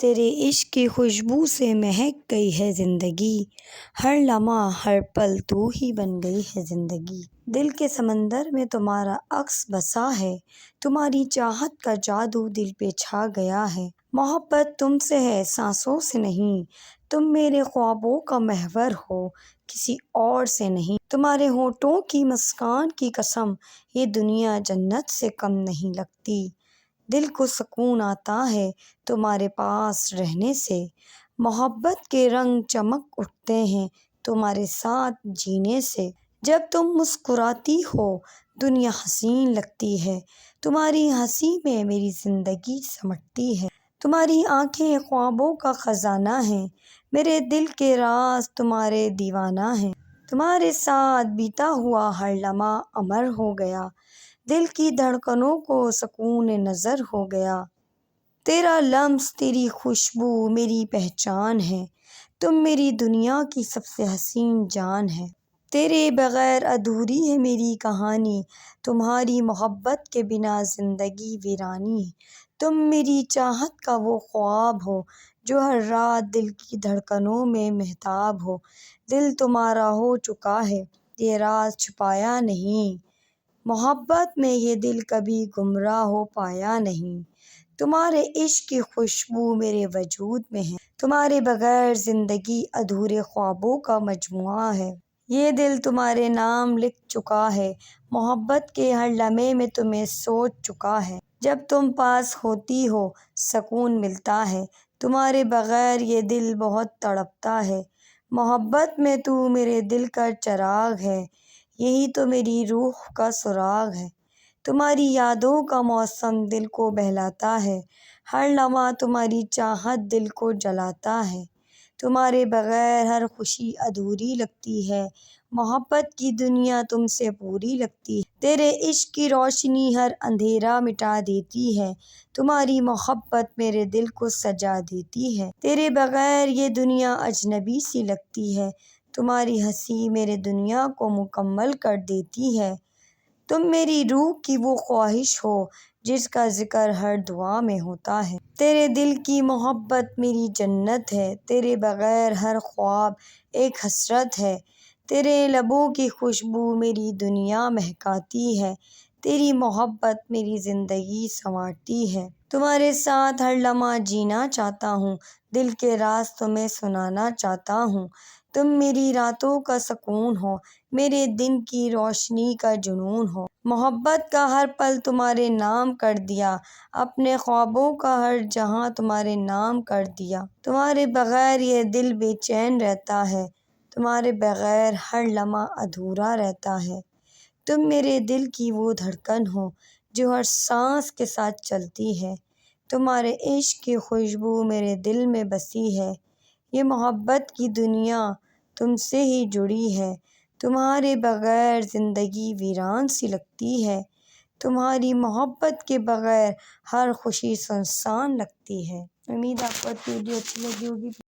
تیرے عشق کی خوشبو سے مہک گئی ہے زندگی، ہر لمحہ ہر پل تو ہی بن گئی ہے زندگی۔ دل کے سمندر میں تمہارا عکس بسا ہے، تمہاری چاہت کا جادو دل پہ چھا گیا ہے۔ محبت تم سے ہے سانسوں سے نہیں، تم میرے خوابوں کا محور ہو کسی اور سے نہیں۔ تمہارے ہونٹوں کی مسکان کی قسم، یہ دنیا جنت سے کم نہیں لگتی۔ دل کو سکون آتا ہے تمہارے پاس رہنے سے، محبت کے رنگ چمک اٹھتے ہیں تمہارے ساتھ جینے سے۔ جب تم مسکراتی ہو دنیا حسین لگتی ہے، تمہاری ہنسی میں میری زندگی سمٹتی ہے۔ تمہاری آنکھیں خوابوں کا خزانہ ہیں، میرے دل کے راز تمہارے دیوانہ ہیں۔ تمہارے ساتھ بیتا ہوا ہر لمحہ امر ہو گیا، دل کی دھڑکنوں کو سکون نظر ہو گیا۔ تیرا لمس تیری خوشبو میری پہچان ہے، تم میری دنیا کی سب سے حسین جان ہے۔ تیرے بغیر ادھوری ہے میری کہانی، تمہاری محبت کے بنا زندگی ویرانی ہے۔ تم میری چاہت کا وہ خواب ہو جو ہر رات دل کی دھڑکنوں میں مہتاب ہو۔ دل تمہارا ہو چکا ہے یہ راز چھپایا نہیں، محبت میں یہ دل کبھی گمراہ ہو پایا نہیں۔ تمہارے عشق کی خوشبو میرے وجود میں ہے، تمہارے بغیر زندگی ادھورے خوابوں کا مجموعہ ہے۔ یہ دل تمہارے نام لکھ چکا ہے، محبت کے ہر لمحے میں تمہیں سوچ چکا ہے۔ جب تم پاس ہوتی ہو سکون ملتا ہے، تمہارے بغیر یہ دل بہت تڑپتا ہے۔ محبت میں تو میرے دل کا چراغ ہے، یہی تو میری روح کا سراغ ہے۔ تمہاری یادوں کا موسم دل کو بہلاتا ہے، ہر لمحہ تمہاری چاہت دل کو جلاتا ہے۔ تمہارے بغیر ہر خوشی ادھوری لگتی ہے، محبت کی دنیا تم سے پوری لگتی ہے۔ تیرے عشق کی روشنی ہر اندھیرا مٹا دیتی ہے، تمہاری محبت میرے دل کو سجا دیتی ہے۔ تیرے بغیر یہ دنیا اجنبی سی لگتی ہے، تمہاری ہنسی میرے دنیا کو مکمل کر دیتی ہے۔ تم میری روح کی وہ خواہش ہو جس کا ذکر ہر دعا میں ہوتا ہے۔ تیرے دل کی محبت میری جنت ہے، تیرے بغیر ہر خواب ایک حسرت ہے۔ تیرے لبوں کی خوشبو میری دنیا مہکاتی ہے، تیری محبت میری زندگی سنوارتی ہے۔ تمہارے ساتھ ہر لمحہ جینا چاہتا ہوں، دل کے راز تمہیں سنانا چاہتا ہوں۔ تم میری راتوں کا سکون ہو، میرے دن کی روشنی کا جنون ہو۔ محبت کا ہر پل تمہارے نام کر دیا، اپنے خوابوں کا ہر جہاں تمہارے نام کر دیا۔ تمہارے بغیر یہ دل بے چین رہتا ہے، تمہارے بغیر ہر لمحہ ادھورا رہتا ہے۔ تم میرے دل کی وہ دھڑکن ہو جو ہر سانس کے ساتھ چلتی ہے، تمہارے عشق کی خوشبو میرے دل میں بسی ہے۔ یہ محبت کی دنیا تم سے ہی جڑی ہے، تمہارے بغیر زندگی ویران سی لگتی ہے۔ تمہاری محبت کے بغیر ہر خوشی سنسان لگتی ہے۔ امید آپ کو ویڈیو اچھی لگی ہوگی۔